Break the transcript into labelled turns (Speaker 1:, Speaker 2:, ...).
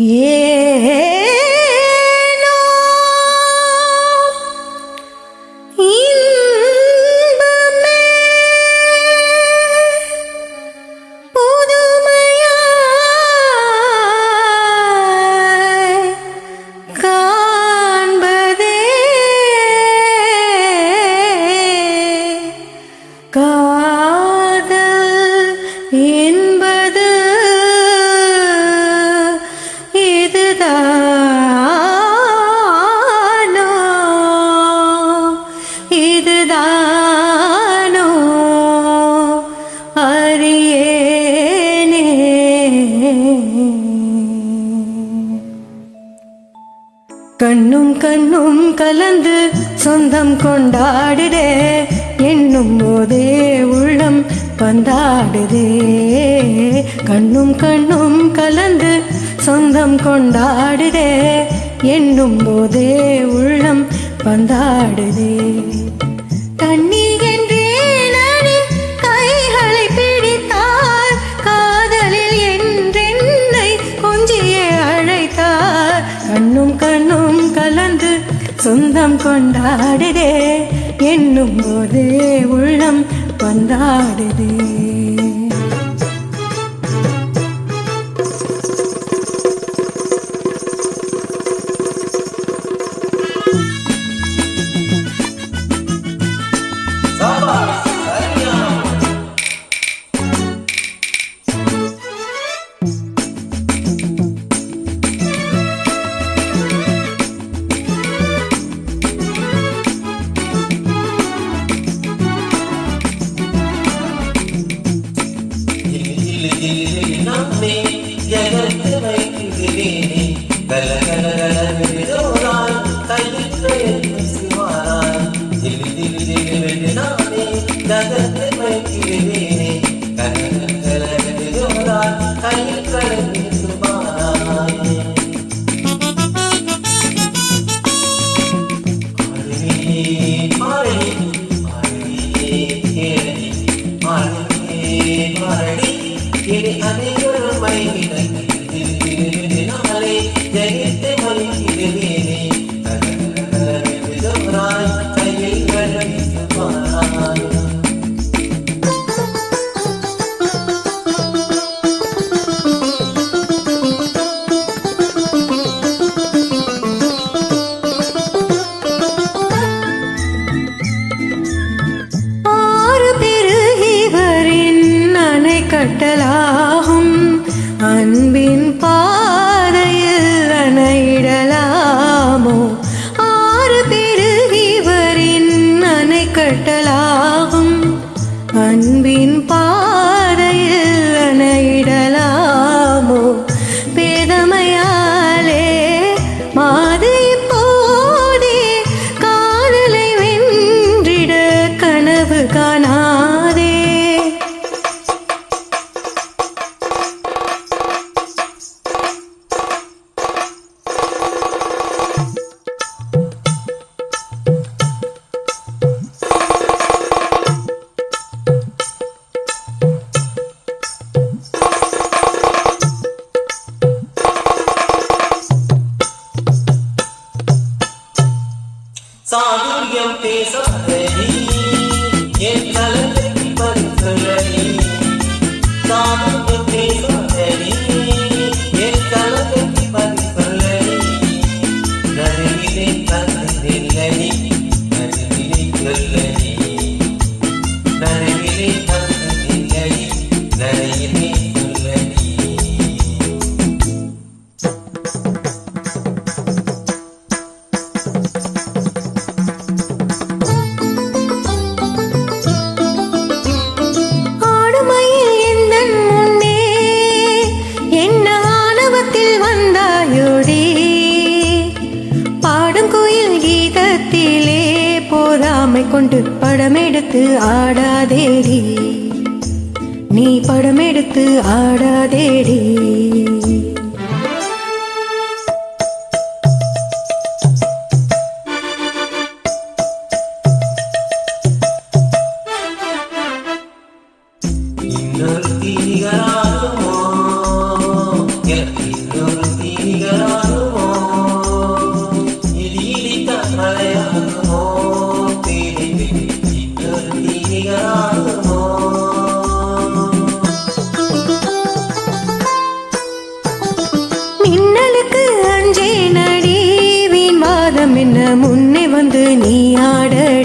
Speaker 1: ஏனோ இன்பமே புதுமையாய் காண்பதே காதல் என்பது இதுதானோ அறியேனே. கண்ணும் கண்ணும் கலந்து சொந்தம் கொண்டாடுதே, எண்ணும் போதே உள்ளம் பந்தாடுதே. கண்ணும் கண்ணும் கலந்து சொந்தம் கொண்டாடுதே, எண்ணும் போதே உள்ளம் பந்தாடுதே. தண்ணி என்றே நானின் கைகளை பிடித்தார், காதலில் என்றென்னை கொஞ்சியே அழைத்தார். கண்ணும் கண்ணும் கலந்து சொந்தம் கொண்டாடுதே, எண்ணும் போதே உள்ளம் பந்தாடுதே. கட்டலாகும் அன்பின் பாதையில் அணையிடலாமோ? ஆறு பெருகிவரின் அணை கட்டலாகும் அன்பின் பாதையில் அணையிடலாமோ? பேதமையாலே மாது இப்போதே காதலை வென்றிட கனவு காணாதே.
Speaker 2: சாதுரியம் பேசாதடி என் கலந்தை பறித்தடி. சாதுரியம் பேசாதடி என் கலந்தை பறித்தடி. நடுவிலே கலந்தில்லடி நடுவிலே சொல்லடி. நடுவிலே கலந்தில்லடி நடுவிலே சொல்லடி.
Speaker 1: பொறாமை கொண்டு படமெடுத்து ஆடாதேடி, நீ படமெடுத்து ஆடாதேடி.
Speaker 2: இன்னொரு தீகராகுமோ எனக்கு இன்னொரு தீ
Speaker 1: முன்னே வந்து நீ ஆடடி.